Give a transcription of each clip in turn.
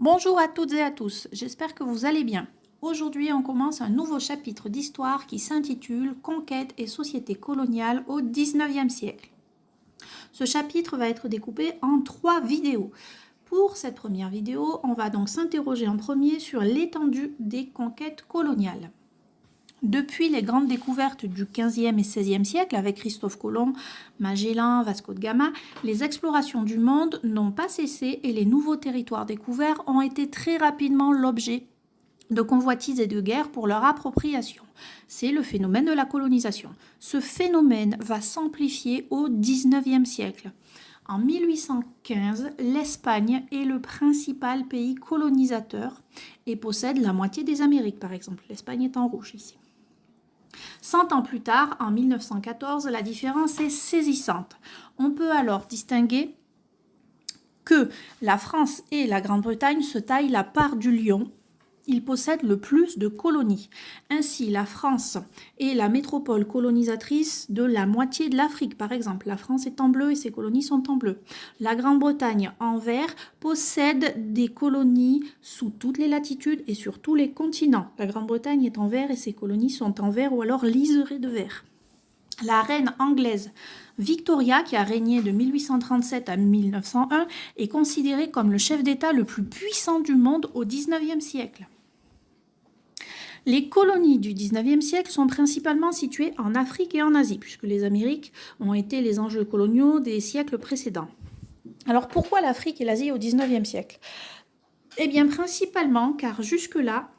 Bonjour à toutes et à tous, j'espère que vous allez bien. Aujourd'hui, on commence un nouveau chapitre d'histoire qui s'intitule Conquête et société coloniale au XIXe siècle. Ce chapitre va être découpé en 3 vidéos. Pour cette première vidéo, on va donc s'interroger en premier sur l'étendue des conquêtes coloniales. Depuis les grandes découvertes du XVe et XVIe siècle avec Christophe Colomb, Magellan, Vasco de Gama, les explorations du monde n'ont pas cessé et les nouveaux territoires découverts ont été très rapidement l'objet de convoitises et de guerres pour leur appropriation. C'est le phénomène de la colonisation. Ce phénomène va s'amplifier au XIXe siècle. En 1815, l'Espagne est le principal pays colonisateur et possède la moitié des Amériques, par exemple. L'Espagne est en rouge ici. 100 ans plus tard, en 1914, la différence est saisissante. On peut alors distinguer que la France et la Grande-Bretagne se taillent la part du lion. Ils possèdent le plus de colonies. Ainsi, la France est la métropole colonisatrice de la moitié de l'Afrique, par exemple. La France est en bleu et ses colonies sont en bleu. La Grande-Bretagne, en vert, possède des colonies sous toutes les latitudes et sur tous les continents. La Grande-Bretagne est en vert et ses colonies sont en vert ou alors liserées de vert. La reine anglaise Victoria, qui a régné de 1837 à 1901, est considérée comme le chef d'État le plus puissant du monde au XIXe siècle. Les colonies du XIXe siècle sont principalement situées en Afrique et en Asie, puisque les Amériques ont été les enjeux coloniaux des siècles précédents. Alors pourquoi l'Afrique et l'Asie au XIXe siècle ? Eh bien principalement car jusque-là,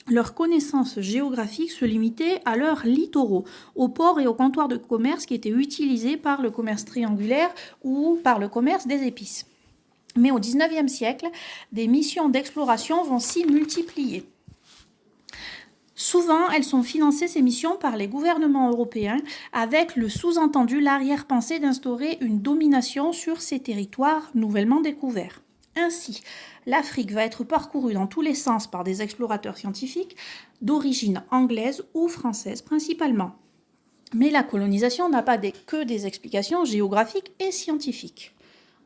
leurs connaissances géographiques se limitaient à leurs littoraux, aux ports et aux comptoirs de commerce qui étaient utilisés par le commerce triangulaire ou par le commerce des épices. Mais au XIXe siècle, des missions d'exploration vont s'y multiplier. Souvent, elles sont financées, ces missions, par les gouvernements européens, avec le sous-entendu, l'arrière-pensée d'instaurer une domination sur ces territoires nouvellement découverts. Ainsi, l'Afrique va être parcourue dans tous les sens par des explorateurs scientifiques d'origine anglaise ou française principalement. Mais la colonisation n'a pas que des explications géographiques et scientifiques.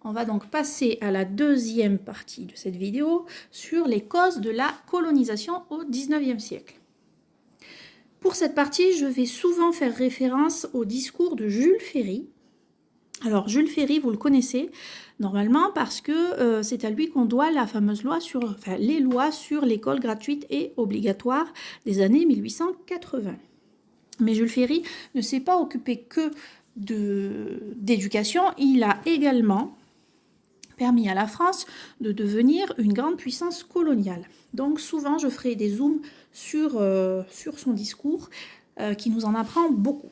On va donc passer à la deuxième partie de cette vidéo sur les causes de la colonisation au XIXe siècle. Pour cette partie, je vais souvent faire référence au discours de Jules Ferry. Alors Jules Ferry, vous le connaissez normalement parce que c'est à lui qu'on doit la fameuse loi les lois sur l'école gratuite et obligatoire des années 1880. Mais Jules Ferry ne s'est pas occupé que d'éducation, il a également permis à la France de devenir une grande puissance coloniale. Donc souvent, je ferai des zooms sur son discours qui nous en apprend beaucoup.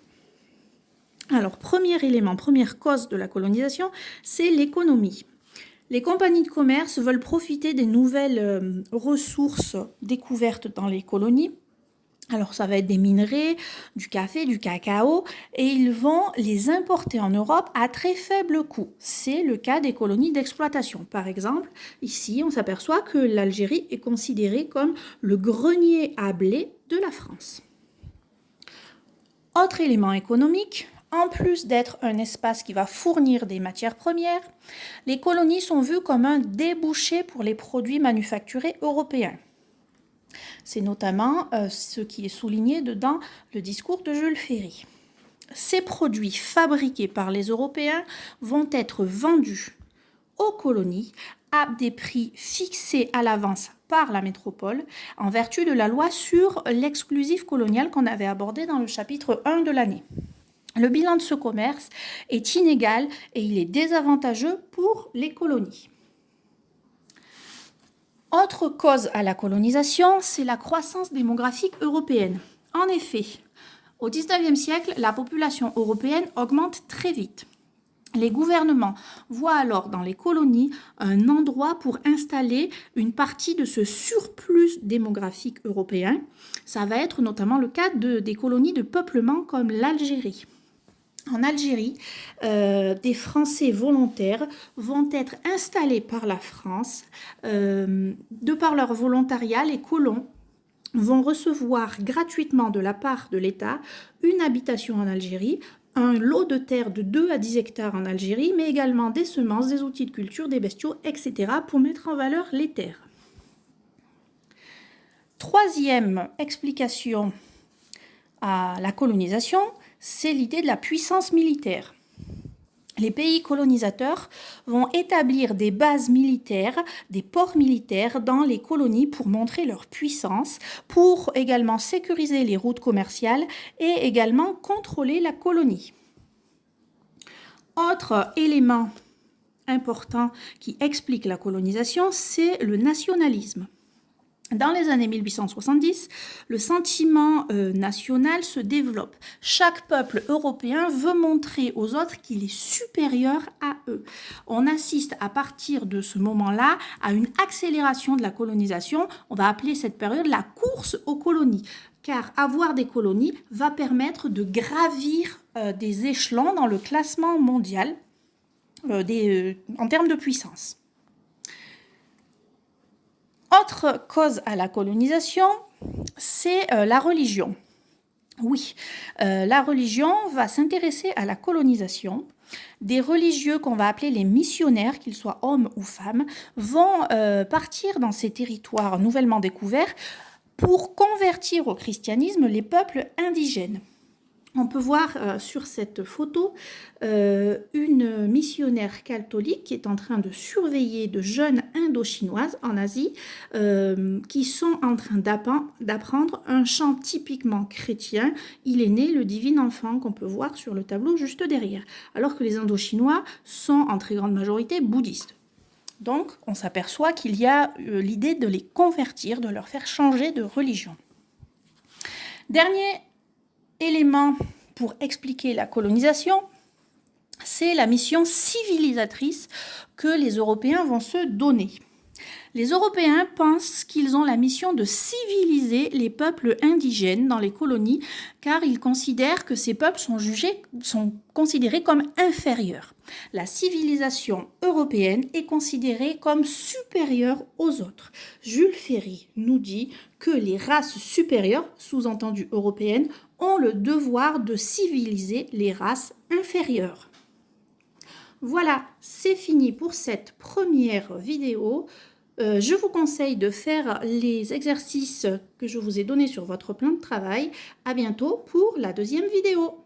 Alors, premier élément, première cause de la colonisation, c'est l'économie. Les compagnies de commerce veulent profiter des nouvelles ressources découvertes dans les colonies. Alors, ça va être des minerais, du café, du cacao, et ils vont les importer en Europe à très faible coût. C'est le cas des colonies d'exploitation. Par exemple, ici, on s'aperçoit que l'Algérie est considérée comme le grenier à blé de la France. Autre élément économique, en plus d'être un espace qui va fournir des matières premières, les colonies sont vues comme un débouché pour les produits manufacturés européens. C'est notamment ce qui est souligné dans le discours de Jules Ferry. Ces produits fabriqués par les Européens vont être vendus aux colonies à des prix fixés à l'avance par la métropole en vertu de la loi sur l'exclusif colonial qu'on avait abordé dans le chapitre 1 de l'année. Le bilan de ce commerce est inégal et il est désavantageux pour les colonies. Autre cause à la colonisation, c'est la croissance démographique européenne. En effet, au XIXe siècle, la population européenne augmente très vite. Les gouvernements voient alors dans les colonies un endroit pour installer une partie de ce surplus démographique européen. Ça va être notamment le cas des colonies de peuplement comme l'Algérie. En Algérie, des Français volontaires vont être installés par la France. De par leur volontariat, les colons vont recevoir gratuitement de la part de l'État une habitation en Algérie, un lot de terre de 2 à 10 hectares en Algérie, mais également des semences, des outils de culture, des bestiaux, etc. pour mettre en valeur les terres. Troisième explication à la colonisation, c'est l'idée de la puissance militaire. Les pays colonisateurs vont établir des bases militaires, des ports militaires dans les colonies pour montrer leur puissance, pour également sécuriser les routes commerciales et également contrôler la colonie. Autre élément important qui explique la colonisation, c'est le nationalisme. Dans les années 1870, le sentiment national se développe. Chaque peuple européen veut montrer aux autres qu'il est supérieur à eux. On assiste à partir de ce moment-là à une accélération de la colonisation. On va appeler cette période la course aux colonies, car avoir des colonies va permettre de gravir des échelons dans le classement mondial en termes de puissance. Autre cause à la colonisation, c'est la religion. Oui, la religion va s'intéresser à la colonisation. Des religieux qu'on va appeler les missionnaires, qu'ils soient hommes ou femmes, vont partir dans ces territoires nouvellement découverts pour convertir au christianisme les peuples indigènes. On peut voir sur cette photo une missionnaire catholique qui est en train de surveiller de jeunes Indochinoises en Asie qui sont en train d'apprendre un chant typiquement chrétien. Il est né le divin enfant qu'on peut voir sur le tableau juste derrière, alors que les Indochinois sont en très grande majorité bouddhistes. Donc on s'aperçoit qu'il y a l'idée de les convertir, de leur faire changer de religion. Dernier élément pour expliquer la colonisation, c'est la mission civilisatrice que les Européens vont se donner. Les Européens pensent qu'ils ont la mission de civiliser les peuples indigènes dans les colonies, car ils considèrent que ces peuples sont considérés comme inférieurs. La civilisation européenne est considérée comme supérieure aux autres. Jules Ferry nous dit que les races supérieures, sous-entendues européennes, ont le devoir de civiliser les races inférieures. Voilà, c'est fini pour cette première vidéo. Je vous conseille de faire les exercices que je vous ai donnés sur votre plan de travail. À bientôt pour la deuxième vidéo.